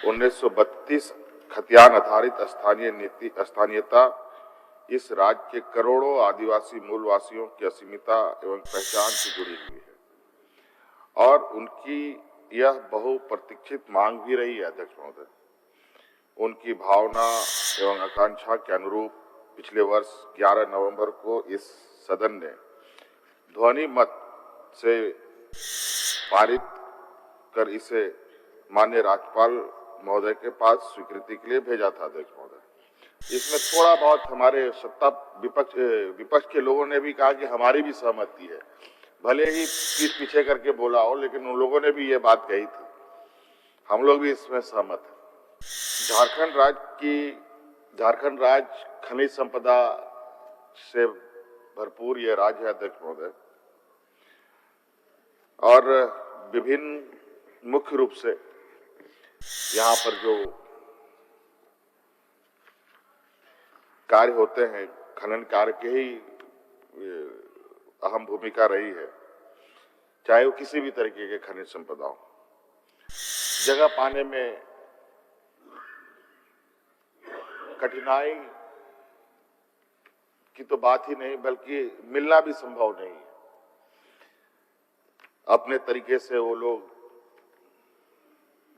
1932 खतियान आधारित स्थानीयता इस राज्य के करोड़ों आदिवासी मूलवासियों की अस्मिता एवं पहचान से जुड़ी हुई है और उनकी यह बहुप्रतीक्षित मांग भी रही है। अध्यक्ष महोदय, उनकी भावना एवं आकांक्षा के अनुरूप पिछले वर्ष 11 नवंबर को इस सदन ने ध्वनि मत से पारित कर इसे माननीय राज्यपाल महोदय के पास स्वीकृति के लिए भेजा था। अध्यक्ष महोदय, इसमें थोड़ा बहुत हमारे सत्ता विपक्ष के लोगों ने भी कहा कि हमारी भी सहमति है, भले ही पीठ पीछे करके बोला हो, लेकिन उन लोगों ने भी ये बात कही थी। हम लोग भी इसमें सहमत हैं। झारखंड राज्य खनिज संपदा से भरपूर यह राज्य है। अध्यक्ष महोदय, और विभिन्न मुख्य रूप से यहाँ पर जो कार्य होते हैं, खनन कार्य की ही अहम भूमिका रही है, चाहे वो किसी भी तरीके के खनिज संपदा हो। जगह पाने में कठिनाई की तो बात ही नहीं, बल्कि मिलना भी संभव नहीं है। अपने तरीके से वो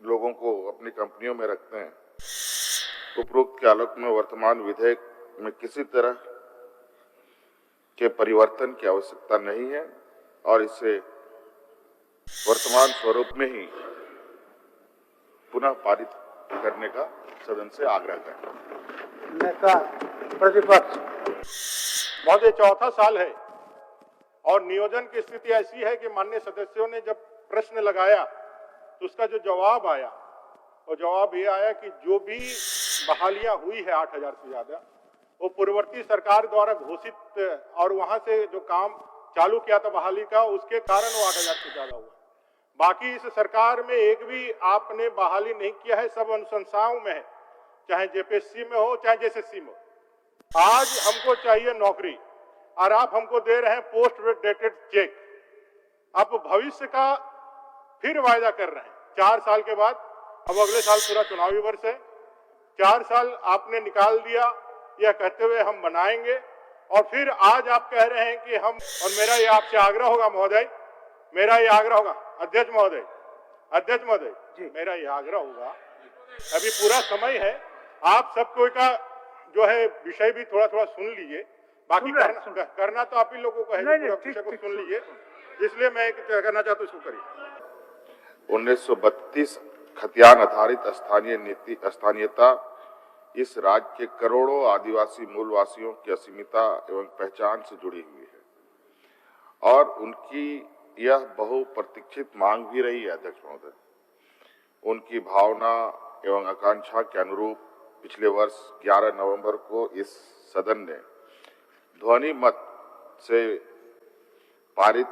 लोगों को अपनी कंपनियों में रखते हैं। उपरोक्त के आलोक में वर्तमान विधेयक में किसी तरह के परिवर्तन की आवश्यकता नहीं है और इसे वर्तमान स्वरूप में ही पुनः पारित करने का सदन से आग्रह करें। नेता प्रतिपक्ष महोदय, चौथा साल है और नियोजन की स्थिति ऐसी है कि माननीय सदस्यों ने जब प्रश्न लगाया तो उसका जो जवाब आया, वो जवाब ये आया कि जो भी बहालियां हुई है 8000 से ज्यादा, वो पूर्ववर्ती सरकार द्वारा घोषित और वहां से जो काम चालू किया था बहाली का, उसके कारण वो 8000 से ज्यादा हुआ। बाकी इस सरकार में एक भी आपने बहाली नहीं किया है, सब अनुशंसाओं में है, चाहे जेपीएससी में हो चाहे जेएसएससी में हो। आज हमको चाहिए नौकरी और आप हमको दे रहे हैं पोस्ट डेटेड चेक। आप भविष्य का फिर वायदा कर रहे हैं 4 साल के बाद। अब अगले साल पूरा चुनावी वर्ष है, 4 साल आपने निकाल दिया यह कहते हुए हम बनाएंगे, और फिर आज आप कह रहे हैं कि हम, और मेरा ये आपसे आग्रह होगा महोदय, मेरा ये आग्रह होगा अध्यक्ष महोदय, मेरा ये आग्रह होगा, अभी पूरा समय है, आप सबको का जो है विषय भी थोड़ा थोड़ा सुन लीजिए, बाकी करना तो आप ही लोगों को है, पूरा विषय को सुन लीजिए, इसलिए मैं करना चाहता हूँ, इसको करिए। 1932 खतियान आधारित स्थानीयता इस राज्य के करोड़ों आदिवासी मूलवासियों की अस्मिता एवं पहचान से जुड़ी हुई है और उनकी यह बहुप्रतीक्षित मांग भी रही है। अध्यक्ष महोदय, उनकी भावना एवं आकांक्षा के अनुरूप पिछले वर्ष 11 नवंबर को इस सदन ने ध्वनि मत से पारित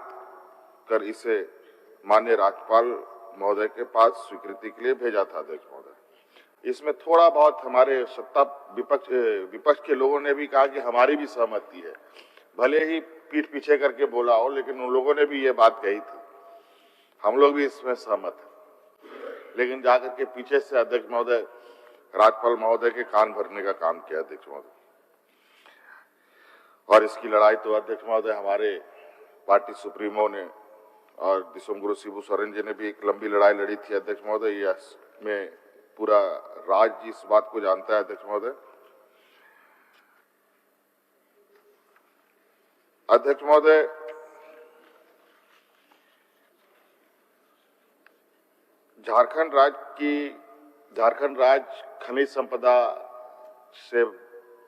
कर इसे माननीय राज्यपाल महोदय के पास स्वीकृति के लिए भेजा था। अध्यक्ष महोदय, इसमें थोड़ा बहुत हमारे सत्ता विपक्ष के लोगों ने भी कहा कि हमारी भी सहमति है, भले ही पीठ पीछे करके बोला हो, लेकिन उन लोगों ने भी ये बात कही थी। हम लोग भी इसमें सहमत हैं, लेकिन जाकर के पीछे से अध्यक्ष महोदय, राज्यपाल महोदय के कान भरने का काम किया अध्यक्ष महोदय। और इसकी लड़ाई तो अध्यक्ष महोदय हमारे पार्टी सुप्रीमो ने और विश्वगुरु शिबू सोरेन जी ने भी एक लंबी लड़ाई लड़ी थी। अध्यक्ष महोदय, इसमें पूरा राज्य इस बात को जानता है। अध्यक्ष महोदय, झारखंड राज्य खनिज संपदा से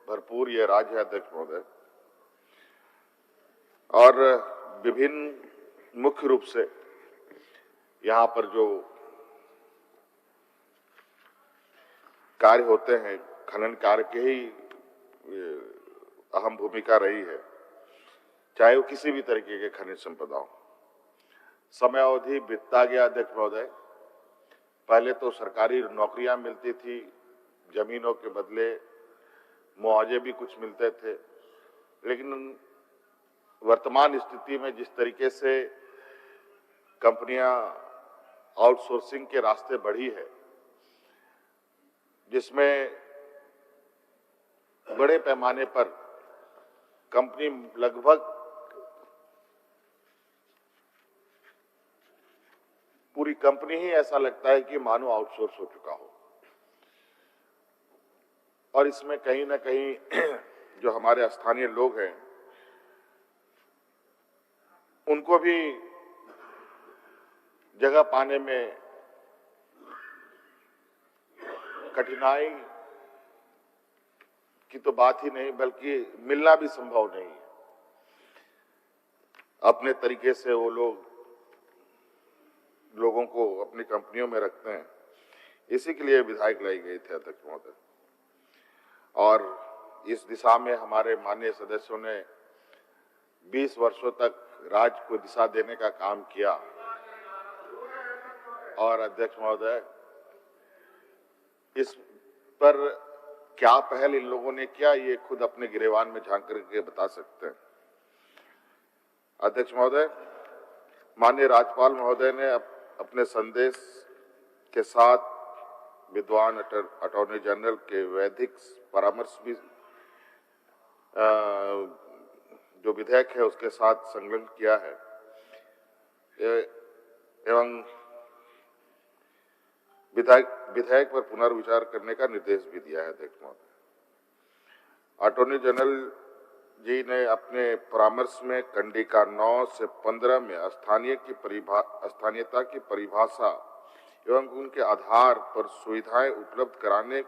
भरपूर यह राज्य है। अध्यक्ष महोदय, और विभिन्न मुख्य रूप से यहाँ पर जो कार्य होते हैं, खनन कार्य की ही अहम भूमिका रही है, चाहे वो किसी भी तरीके के खनिज संपदा हो। समय अवधि बीतता गया। अध्यक्ष महोदय, पहले तो सरकारी नौकरियां मिलती थी, जमीनों के बदले मुआवजे भी कुछ मिलते थे, लेकिन वर्तमान स्थिति में जिस तरीके से कंपनियां आउटसोर्सिंग के रास्ते बढ़ी है, जिसमें बड़े पैमाने पर कंपनी लगभग पूरी कंपनी ही ऐसा लगता है कि मानो आउटसोर्स हो चुका हो। और इसमें कहीं ना कहीं जो हमारे स्थानीय लोग हैं उनको भी जगह पाने में कठिनाई की तो बात ही नहीं, बल्कि मिलना भी संभव नहीं है। अपने तरीके से वो लोगों को अपनी कंपनियों में रखते हैं। इसी के लिए विधायक लाई गई थे अध्यक्ष महोदय, और इस दिशा में हमारे माननीय सदस्यों ने 20 वर्षों तक राज्य को दिशा देने का काम किया। और अध्यक्ष महोदय, इस पर क्या पहल इन लोगों ने किया, ये खुद अपने गिरेबान में झांक करके बता सकते हैं। अध्यक्ष महोदय, माननीय राज्यपाल महोदय ने अपने संदेश के साथ विद्वान अटॉर्नी जनरल के वैधिक परामर्श भी जो विधेयक है उसके साथ संलग्न किया है एवं विधेयक पर पुनर्विचार करने का निर्देश भी दिया है। अध्यक्ष महोदय, अटॉर्नी जनरल जी ने अपने परामर्श में कंडिका 9 से 15 में स्थानीयता की परिभाषा एवं उनके आधार पर सुविधाएं उपलब्ध कराने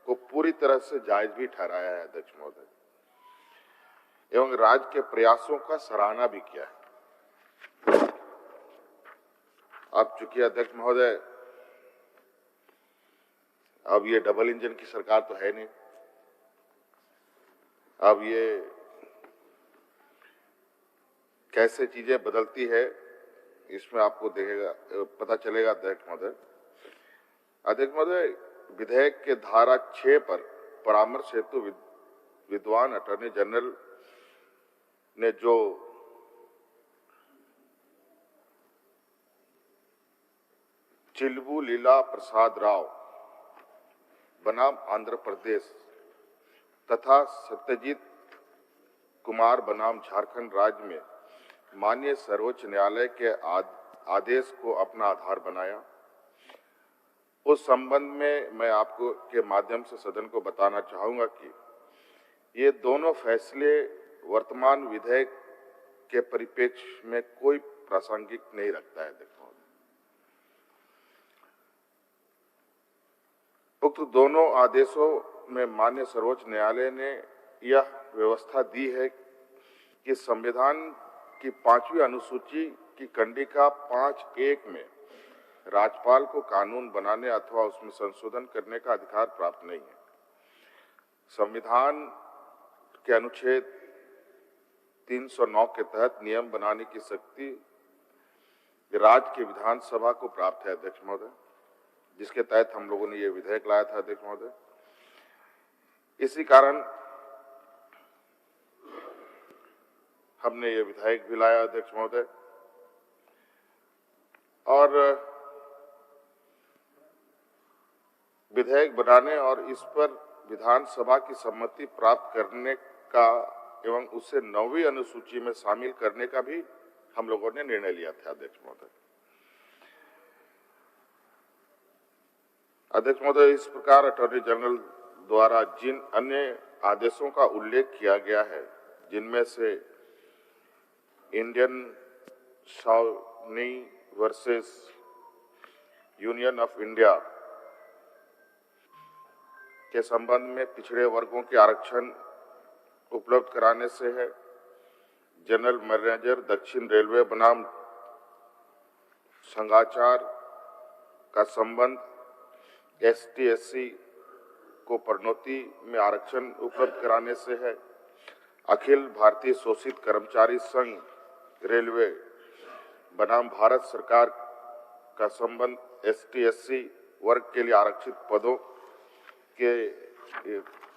को पूरी तरह से जायज भी ठहराया है। अध्यक्ष महोदय, एवं राज्य के प्रयासों का सराहना भी किया है। अब चूंकि अध्यक्ष महोदय अब ये डबल इंजन की सरकार तो है नहीं, अब ये कैसे चीजें बदलती है इसमें आपको पता चलेगा। अध्यक्ष महोदय, विधेयक के धारा 6 पर परामर्श हेतु विद्वान अटॉर्नी जनरल ने जो चिल्बू लीला प्रसाद राव बनाम आंध्र प्रदेश तथा सत्यजीत कुमार बनाम झारखंड राज्य में माननीय सर्वोच्च न्यायालय के आदेश को अपना आधार बनाया, उस संबंध में मैं आपको के माध्यम से सदन को बताना चाहूंगा कि ये दोनों फैसले वर्तमान विधेयक के परिप्रेक्ष्य में कोई प्रासंगिक नहीं रखता है। देखो, उक्त दोनों आदेशों में माननीय सर्वोच्च न्यायालय ने यह व्यवस्था दी है कि संविधान की 5वीं अनुसूची की कंडिका 5(1) में राज्यपाल को कानून बनाने अथवा उसमें संशोधन करने का अधिकार प्राप्त नहीं है। संविधान के अनुच्छेद 309 के तहत नियम बनाने की शक्ति राज्य की विधानसभा को प्राप्त है। अध्यक्ष महोदय, जिसके तहत हम लोगों ने ये विधेयक लाया था। अध्यक्ष महोदय, इसी कारण हमने ये विधेयक भी लाया। अध्यक्ष महोदय, और विधेयक बनाने और इस पर विधानसभा की सम्मति प्राप्त करने का एवं उसे 9वीं अनुसूची में शामिल करने का भी हम लोगों ने निर्णय लिया था। अध्यक्ष महोदय, इस प्रकार अटॉर्नी जनरल द्वारा जिन अन्य आदेशों का उल्लेख किया गया है, जिनमें से Indian Sawhney versus union of India के संबंध में पिछड़े वर्गों के आरक्षण उपलब्ध कराने से है, जनरल मैनेजर दक्षिण रेलवे बनाम संघाचार का संबंध ST/SC को प्रोन्नति में आरक्षण उपलब्ध कराने से है, अखिल भारतीय शोषित कर्मचारी संघ रेलवे बनाम भारत सरकार का संबंध ST/SC वर्ग के लिए आरक्षित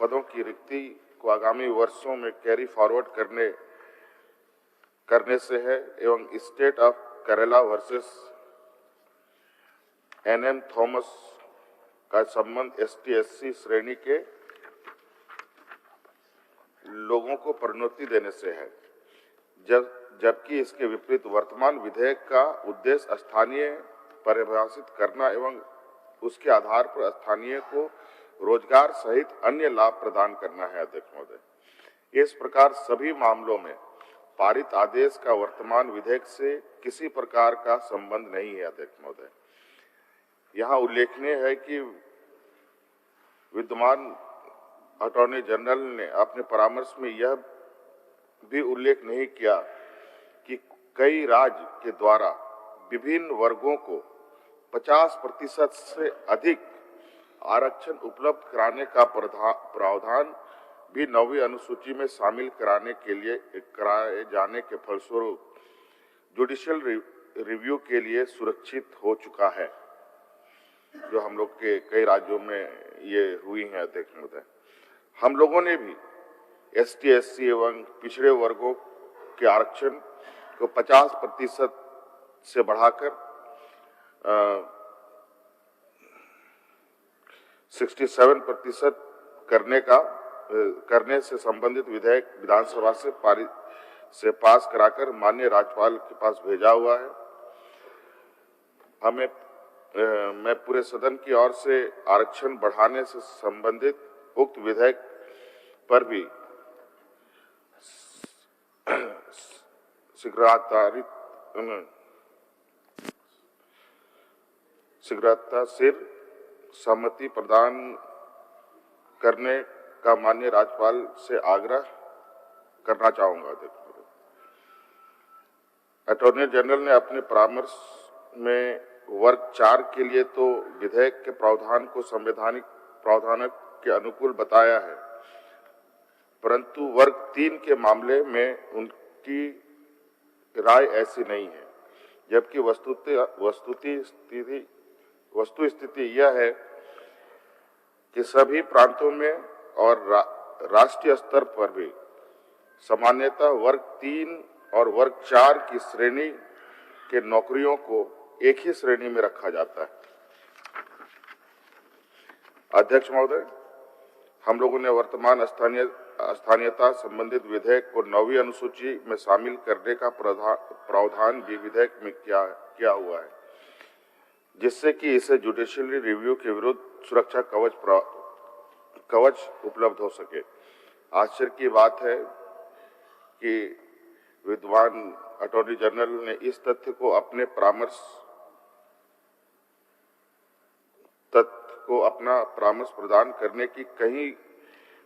पदों की रिक्ति को आगामी वर्षों में कैरी फॉरवर्ड करने से है, एवं state of Kerala versus NM Thomas का संबंध ST/SC श्रेणी के लोगों को प्रोन्नति देने से है, जबकि इसके विपरीत वर्तमान विधेयक का उद्देश्य स्थानीय परिभाषित करना एवं उसके आधार पर स्थानीय को रोजगार सहित अन्य लाभ प्रदान करना है। अध्यक्ष महोदय, इस प्रकार सभी मामलों में पारित आदेश का वर्तमान विधेयक से किसी प्रकार का संबंध नहीं है। अध्यक्ष महोदय, यहाँ उल्लेखनीय है कि विद्यमान अटॉर्नी जनरल ने अपने परामर्श में यह भी उल्लेख नहीं किया कि कई राज्य के द्वारा विभिन्न वर्गों को 50% से अधिक आरक्षण उपलब्ध कराने का प्रावधान भी 9वीं अनुसूची में शामिल कराए जाने के फलस्वरूप जुडिशियल रिव्यू के लिए सुरक्षित हो चुका है, जो हम लोग के कई राज्यों में ये हुई है। अध्यक्ष महोदय, हम लोगों ने भी ST/SC एवं पिछड़े वर्गों के आरक्षण को 50% से बढ़ाकर 67% करने से संबंधित विधेयक विधानसभा से पास कराकर माननीय राज्यपाल के पास भेजा हुआ है। मैं पूरे सदन की ओर से आरक्षण बढ़ाने से संबंधित उक्त विधेयक पर भी शीघ्रता से सहमति प्रदान करने का माननीय राज्यपाल से आग्रह करना चाहूंगा। अटॉर्नी जनरल ने अपने परामर्श में वर्ग 4 के लिए तो विधेयक के प्रावधान को संवैधानिक प्रावधान के अनुकूल बताया है, परंतु वर्ग 3 के मामले में उनकी राय ऐसी नहीं है, जबकि वस्तुस्थिति यह है कि सभी प्रांतों में और राष्ट्रीय स्तर पर भी सामान्यतः वर्ग 3 और वर्ग 4 की श्रेणी के नौकरियों को एक ही श्रेणी में रखा जाता है। अध्यक्ष महोदय, हम लोगों ने वर्तमान स्थानीयता संबंधित विधेयक को 9वीं अनुसूची में शामिल करने का प्रावधान भी विधेयक में किया हुआ है, जिससे कि इसे जुडिशियल रिव्यू के विरुद्ध सुरक्षा कवच उपलब्ध हो सके। आश्चर्य की बात है कि विद्वान अटॉर्नी जनरल ने इस तथ्य को अपना परामर्श प्रदान करने की कहीं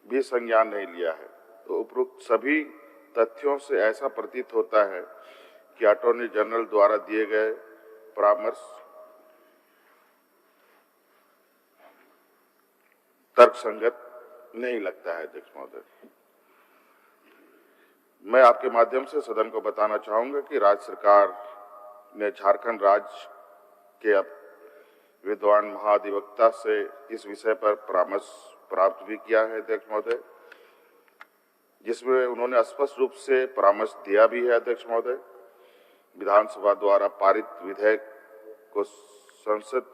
भी संज्ञान नहीं लिया है। तो उपरोक्त सभी तथ्यों से ऐसा प्रतीत होता है कि अटॉर्नी जनरल द्वारा दिए गए परामर्श तर्कसंगत नहीं लगता है। अध्यक्ष महोदय, मैं आपके माध्यम से सदन को बताना चाहूंगा कि राज्य सरकार ने झारखंड राज्य के विद्वान महाधिवक्ता से इस विषय पर परामर्श प्राप्त भी किया है। अध्यक्ष महोदय, जिसमें उन्होंने स्पष्ट रूप से परामर्श दिया भी है। अध्यक्ष महोदय, विधानसभा द्वारा पारित विधेयक को संसद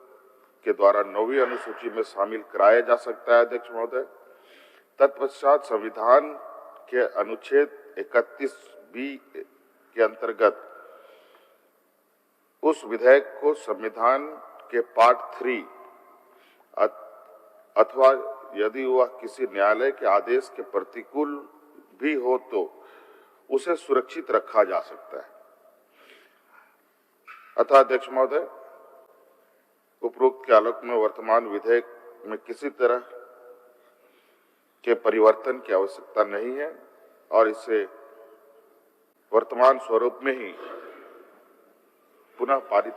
के द्वारा 9वीं अनुसूची में शामिल कराया जा सकता है। अध्यक्ष महोदय, तत्पश्चात संविधान के अनुच्छेद 31B के अंतर्गत उस विधेयक को संविधान के पार्ट 3 अथवा यदि वह किसी न्यायालय के आदेश के प्रतिकूल भी हो तो उसे सुरक्षित रखा जा सकता है। अतः अध्यक्ष महोदय, उपरोक्त के आलोक में वर्तमान विधेयक में किसी तरह के परिवर्तन की आवश्यकता नहीं है और इसे वर्तमान स्वरूप में ही पुनः पारित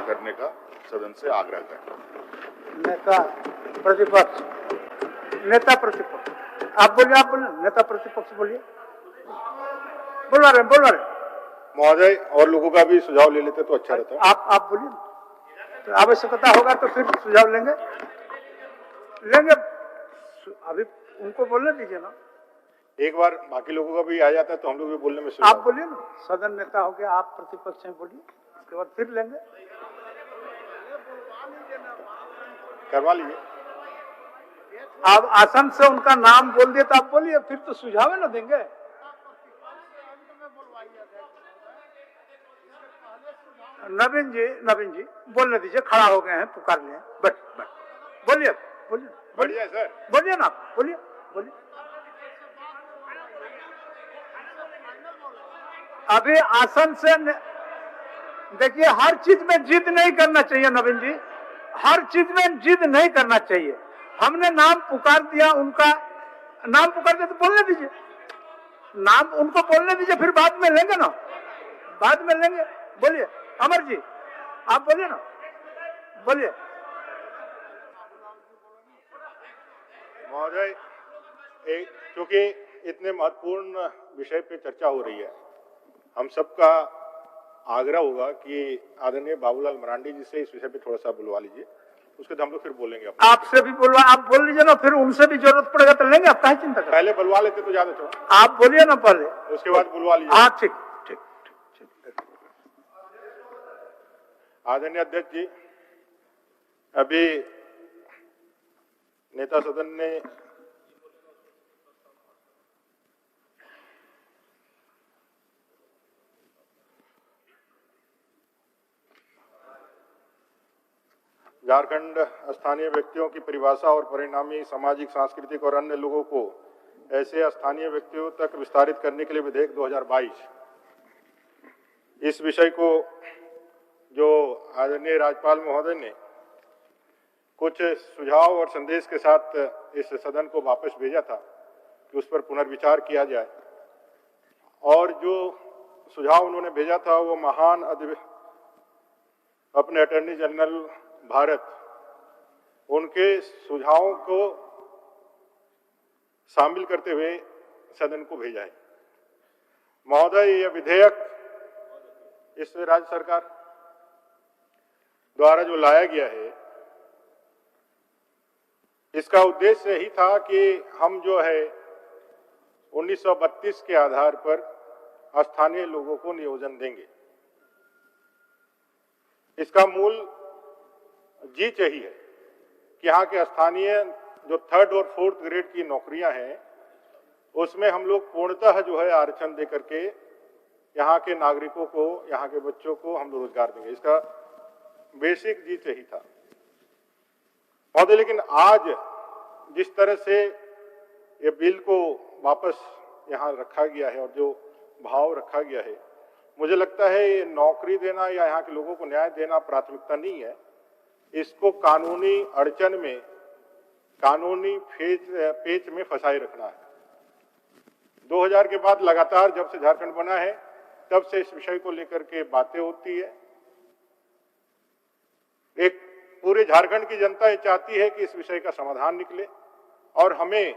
करने का सदन से आग्रह करें। नेता प्रतिपक्ष, आप बोलिए, नेता प्रतिपक्ष बोलिए, बोलवा रहे महोदय, और लोगों का भी सुझाव ले लेते तो अच्छा रहता। आप बोलिए, तो आवश्यकता होगा तो फिर सुझाव लेंगे। अभी उनको बोलने दीजिए ना, एक बार बाकी लोगों का भी आ जाता है तो हम लोग भी बोलने में आप बोलिए ना, सदन नेता हो गया, आप प्रतिपक्ष हैं, बोलिए, उसके बाद फिर लेंगे। करवा लीजिए। आप आसन से उनका नाम बोल दिए तो आप बोलिए, फिर तो सुझाव न देंगे। नवीन जी बोलने दीजिए, खड़ा हो गए हैं, पुकार लिए, बट बोलिए बोलिए बढ़िया सर, बोलिए ना, बोलिए बोलिए। अभी आसन से देखिए, हर चीज में जिद नहीं करना चाहिए नवीन जी, हर चीज में जिद नहीं करना चाहिए। हमने नाम पुकार दिया, उनका नाम पुकार दिया तो बोलने दीजिए, नाम उनको बोलने दीजिए, फिर बाद में लेंगे ना, बाद में लेंगे। बोलिए अमर जी, आप बोलिए ना, बोलिए। महोदय, एक चूंकि इतने महत्वपूर्ण विषय पे चर्चा हो रही है, हम सबका आग्रह होगा कि आदरणीय बाबूलाल मरांडी जी से इस विषय पे थोड़ा सा बुलवा लीजिए, उसके बाद हम लोग फिर बोलेंगे। आपसे भी बोलवा, आप बोल लीजिए ना, फिर उनसे भी जरूरत पड़ेगा तो लेंगे, आप काहे चिंता करें। पहले बुलवा लेते तो ज्यादा अच्छा। आप बोलिए ना पहले, उसके बाद बुलवा लीजिए। हाँ ठीक ठीक ठीक। आदरणीय अध्यक्ष जी, अभी नेता सदन ने झारखंड स्थानीय व्यक्तियों की परिभाषा और परिणामी सामाजिक, सांस्कृतिक और अन्य लोगों को ऐसे स्थानीय व्यक्तियों तक विस्तारित करने के लिए विधेयक 2022, इस विषय को जो आदरणीय राज्यपाल महोदय ने कुछ सुझाव और संदेश के साथ इस सदन को वापस भेजा था कि उस पर पुनर्विचार किया जाए, और जो सुझाव उन्होंने भेजा था वो महान अपने अटॉर्नी जनरल भारत, उनके सुझावों को शामिल करते हुए सदन को भेजा है। महोदय, यह विधेयक इस राज्य सरकार द्वारा जो लाया गया है, इसका उद्देश्य यही था कि हम जो है 1932 के आधार पर स्थानीय लोगों को नियोजन देंगे। इसका मूल जीच यही है कि यहाँ के स्थानीय जो 3rd और 4th ग्रेड की नौकरियां हैं, उसमें हम लोग पूर्णतः जो है आरक्षण दे करके यहाँ के नागरिकों को, यहाँ के बच्चों को हम लोग रोजगार देंगे। इसका बेसिक जीच यही था महोदय। लेकिन आज जिस तरह से ये बिल को वापस यहाँ रखा गया है और जो भाव रखा गया है, मुझे लगता है ये नौकरी देना या यहाँ के लोगों को न्याय देना प्राथमिकता नहीं है, इसको कानूनी अड़चन में, कानूनी पेच में फंसाए रखना है। 2000 के बाद लगातार जब से झारखंड बना है तब से इस विषय को लेकर के बातें होती है। एक पूरे झारखंड की जनता ये चाहती है कि इस विषय का समाधान निकले और हमें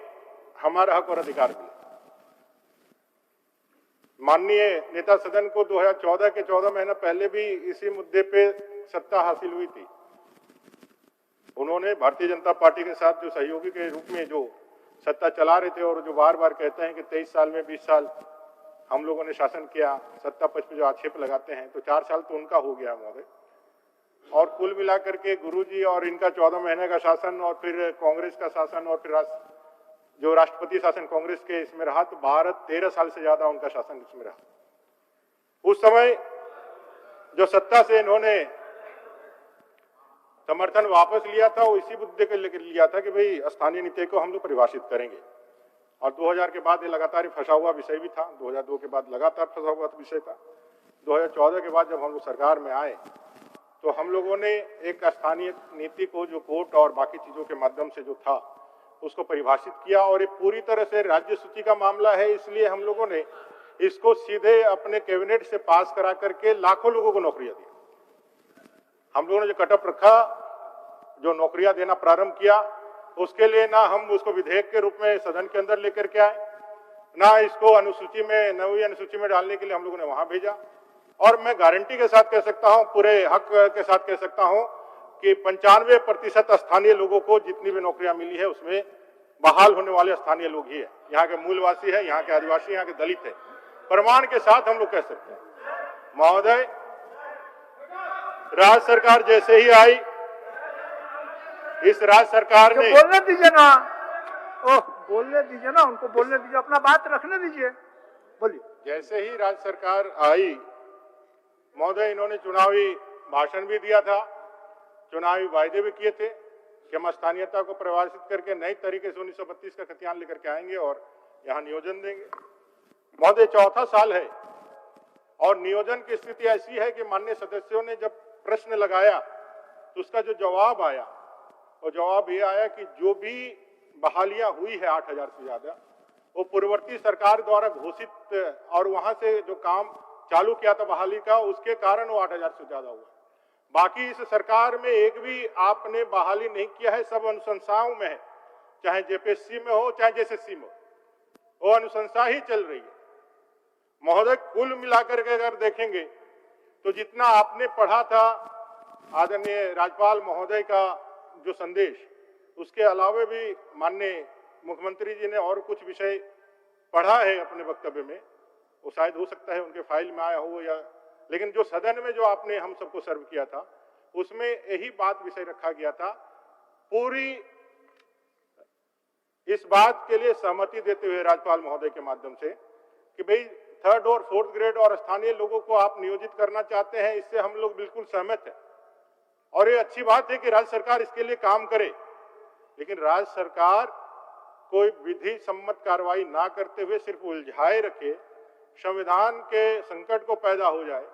हमारा हक और अधिकार मिले। माननीय नेता सदन को 2014 के 14 महीना पहले भी इसी मुद्दे पे सत्ता हासिल हुई थी। उन्होंने भारतीय जनता पार्टी के साथ जो सहयोगी के रूप में जो सत्ता चला रहे थे और जो बार बार कहते हैं कि 23 साल में 20 साल हम लोगों ने शासन किया, सत्ता पक्ष पे जो आक्षेप लगाते हैं, तो 4 साल तो उनका हो गया महोदय। और कुल मिलाकर के गुरुजी और इनका 14 महीने का शासन और फिर कांग्रेस का शासन और फिर जो राष्ट्रपति शासन कांग्रेस के इसमें रहा, तो 13 साल से ज्यादा उनका शासन इसमें रहा। उस समय जो सत्ता से इन्होंने समर्थन वापस लिया था, वो इसी मुद्दे के लेकर लिया था कि भाई स्थानीय नीति को हम लोग परिभाषित करेंगे। और 2000 के बाद ये लगातार फंसा हुआ विषय भी था, 2002 के बाद लगातार फंसा हुआ विषय था। 2014 के बाद जब हम लोग सरकार में आए तो हम लोगों ने एक स्थानीय नीति को जो कोर्ट और बाकी चीजों के माध्यम से जो था उसको परिभाषित किया, और ये पूरी तरह से राज्य सूची का मामला है, इसलिए हम लोगों ने इसको सीधे अपने कैबिनेट से पास करा करके लाखों लोगों को नौकरियां दी। हम लोगों ने जो कटअप रखा, जो नौकरियां देना प्रारंभ किया, उसके लिए ना हम उसको विधेयक के रूप में सदन के अंदर लेकर के आए, ना इसको अनुसूची में, नवीं अनुसूची में डालने के लिए हम लोगों ने वहां भेजा। और मैं गारंटी के साथ कह सकता हूं, पूरे हक के साथ कह सकता हूं कि 95% स्थानीय लोगों को जितनी भी नौकरियां मिली है उसमें बहाल होने वाले स्थानीय लोग ही है। यहाँ के मूलवासी है, यहाँ के आदिवासी, यहाँ के दलित है। प्रमाण के साथ हम लोग कह सकते हैं। महोदय, राज्य सरकार जैसे ही आई, इस राज्य सरकार ने, बोलने दीजिए ना, ओह, बोलने दीजिए ना, उनको बोलने दीजिए, अपना बात रखने दीजिए, बोलिए। जैसे ही राज्य सरकार आई महोदय, इन्होंने चुनावी भाषण भी दिया था, चुनावी वायदे भी किए थे कि हम स्थानीयता को परिभाषित करके नए तरीके से 1932 का खतियान लेकर के आएंगे और यहाँ नियोजन देंगे। महोदय, चौथा साल है और नियोजन की स्थिति ऐसी है कि माननीय सदस्यों ने जब प्रश्न लगाया तो उसका जो जवाब आया वो जवाब ये आया कि जो भी बहालियां हुई है 8,000 से ज्यादा, वो पूर्ववर्ती सरकार द्वारा घोषित और वहां से जो काम चालू किया था बहाली का, उसके कारण वो 8,000 से ज्यादा हुआ। बाकी इस सरकार में एक भी आपने बहाली नहीं किया है, सब अनुशंसाओं में है, चाहे जेपीएससी में हो चाहे जेएसएससी में हो, वो अनुशंसा ही चल रही है। महोदय, कुल मिलाकर के अगर देखेंगे तो जितना आपने पढ़ा था आदरणीय राज्यपाल महोदय का जो संदेश, उसके अलावा भी माननीय मुख्यमंत्री जी ने और कुछ विषय पढ़ा है अपने वक्तव्य में, वो शायद हो सकता है उनके फाइल में आया हो या, लेकिन जो सदन में जो आपने हम सबको सर्व किया था उसमें यही बात विषय रखा गया था। पूरी इस बात के लिए सहमति देते हुए राज्यपाल महोदय के माध्यम से कि भाई 3rd और 4th ग्रेड और स्थानीय लोगों को आप नियोजित करना चाहते हैं, इससे हम लोग बिल्कुल सहमत हैं और ये अच्छी बात है कि राज्य सरकार इसके लिए काम करे। लेकिन राज्य सरकार कोई विधि सम्मत कार्रवाई ना करते हुए सिर्फ उलझाए रखे, संविधान के संकट को पैदा हो जाए,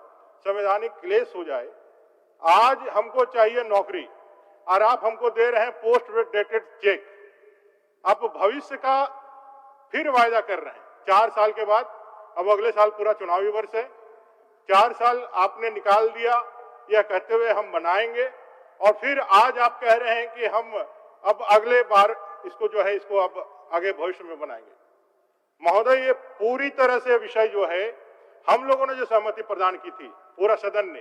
संवैधानिक क्लेश हो जाए। आज हमको चाहिए नौकरी और आप हमको दे रहे हैं पोस्ट डेटेड चेक। आप भविष्य का फिर वायदा कर रहे हैं 4 साल के बाद। अब अगले साल पूरा चुनावी वर्ष है, 4 साल आपने निकाल दिया यह कहते हुए हम बनाएंगे, और फिर आज आप कह रहे हैं कि हम अब अगले बार इसको जो है इसको अब आगे भविष्य में बनाएंगे। महोदय, ये पूरी तरह से विषय जो है हम लोगों ने जो सहमति प्रदान की थी पूरा सदन ने,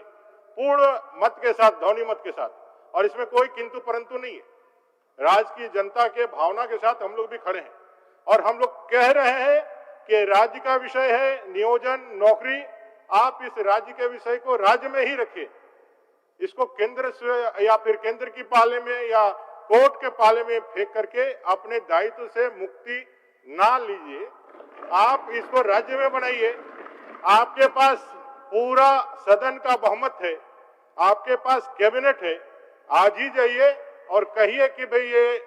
पूर्ण मत के साथ, ध्वनि मत के साथ, और इसमें कोई किंतु परंतु नहीं है। राज्य की जनता के भावना के साथ हम लोग भी खड़े हैं और हम लोग कह रहे हैं कि राज्य का विषय है नियोजन, नौकरी, आप इस राज्य के विषय को राज्य में ही रखिए, इसको केंद्र से या फिर केंद्र की पाले में या कोर्ट के पाले में फेंक करके अपने दायित्व से मुक्ति ना लीजिए, आप इसको राज्य में बनाइए। आपके पास पूरा सदन का बहुमत है, आपके पास कैबिनेट है, आज ही जाइए और कहिए कि भाई ये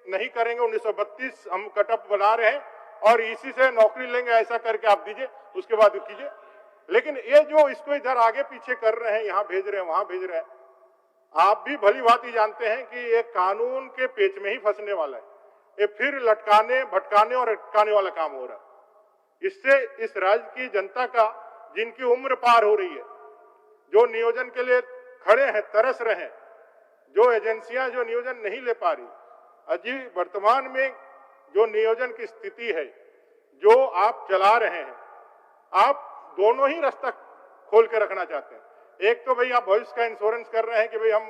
नहीं करेंगे, 1932 हम कटअप बना रहे हैं और इसी से नौकरी लेंगे, ऐसा करके आप दीजिए, उसके बाद कीजिए। लेकिन ये जो इसको इधर आगे पीछे कर रहे हैं, यहाँ भेज रहे हैं वहां भेज रहे हैं, आप भी भली बात ही जानते हैं कि ये कानून के पेच में ही फंसने वाला है। ये फिर लटकाने, भटकाने और अटकाने वाला काम हो रहा है। इससे इस राज्य की जनता का, जिनकी उम्र पार हो रही है, जो नियोजन के लिए खड़े हैं, तरस रहे हैं, जो एजेंसियां जो नियोजन नहीं ले पा रही, अजी वर्तमान में जो नियोजन की स्थिति है जो आप चला रहे हैं, आप दोनों ही रास्ता खोल के रखना चाहते हैं। एक तो भाई आप भविष्य का इंश्योरेंस कर रहे हैं कि भाई हम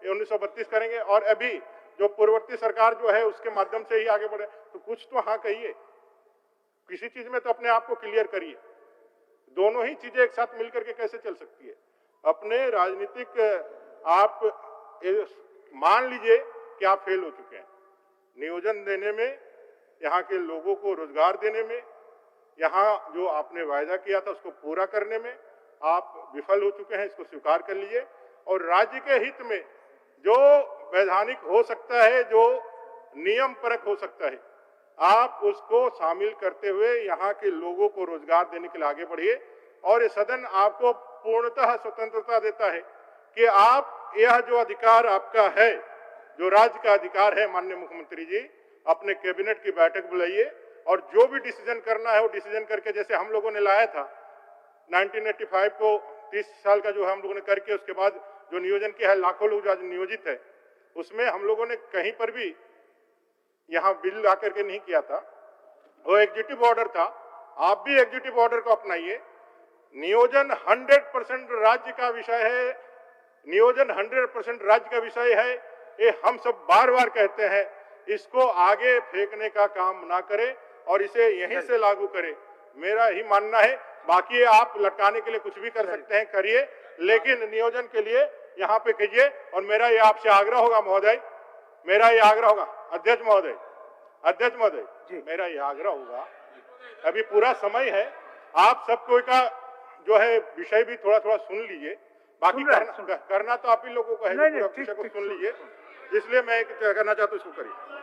1932 करेंगे, और अभी जो पूर्ववर्ती सरकार जो है उसके माध्यम से ही आगे बढ़े, तो कुछ तो हाँ कहिए, किसी चीज में तो अपने आप को क्लियर करिए। दोनों ही चीजें एक साथ मिलकर के कैसे चल सकती है? अपने राजनीतिक आप मान लीजिए कि आप फेल हो चुके हैं नियोजन देने में, यहाँ के लोगों को रोजगार देने में, यहाँ जो आपने वायदा किया था उसको पूरा करने में आप विफल हो चुके हैं, इसको स्वीकार कर लीजिए। और राज्य के हित में जो वैधानिक हो सकता है, जो नियम परक हो सकता है, आप उसको शामिल करते हुए यहाँ के लोगों को रोजगार देने के लिए आगे बढ़िए। और ये सदन आपको पूर्णतः स्वतंत्रता देता है कि आप यह जो अधिकार आपका है, जो राज्य का अधिकार है, माननीय मुख्यमंत्री जी अपने कैबिनेट की बैठक बुलाइए और जो भी डिसीजन करना है वो डिसीजन करके, जैसे हम लोगों ने लाया था 1985 को 30 साल का जो हम लोगों ने करके उसके बाद जो नियोजन किया है, लाखों लोग जो नियोजित है, उसमें हम लोगों ने कहीं पर भी यहाँ बिल ला करके नहीं किया था, वो एग्जीक्यूटिव ऑर्डर था। आप भी एग्जीक्यूटिव ऑर्डर को अपनाइए। नियोजन 100% राज्य का विषय है, नियोजन 100% राज्य का विषय है, ये हम सब बार बार कहते हैं। इसको आगे फेंकने का काम ना करें और इसे यहीं से लागू करें, मेरा ही मानना है। बाकी आप लटकाने के लिए कुछ भी कर सकते हैं, करिए, लेकिन नियोजन के लिए यहाँ पे कीजिए। और मेरा ये आपसे आग्रह होगा महोदय, मेरा ये आग्रह होगा अध्यक्ष महोदय, अध्यक्ष महोदय, जी। मेरा यह आग्रह होगा, अभी पूरा समय है, आप सब कोई का जो है विषय भी थोड़ा थोड़ा सुन लीजिए, बाकी सुन रहे हैं, करना तो आप ही लोगों को है, नहीं, जो पूरा ठीक, विषय को ठीक, सुन सुन- लीजिए, इसलिए मैं करना चाहता हूँ इसको करिए।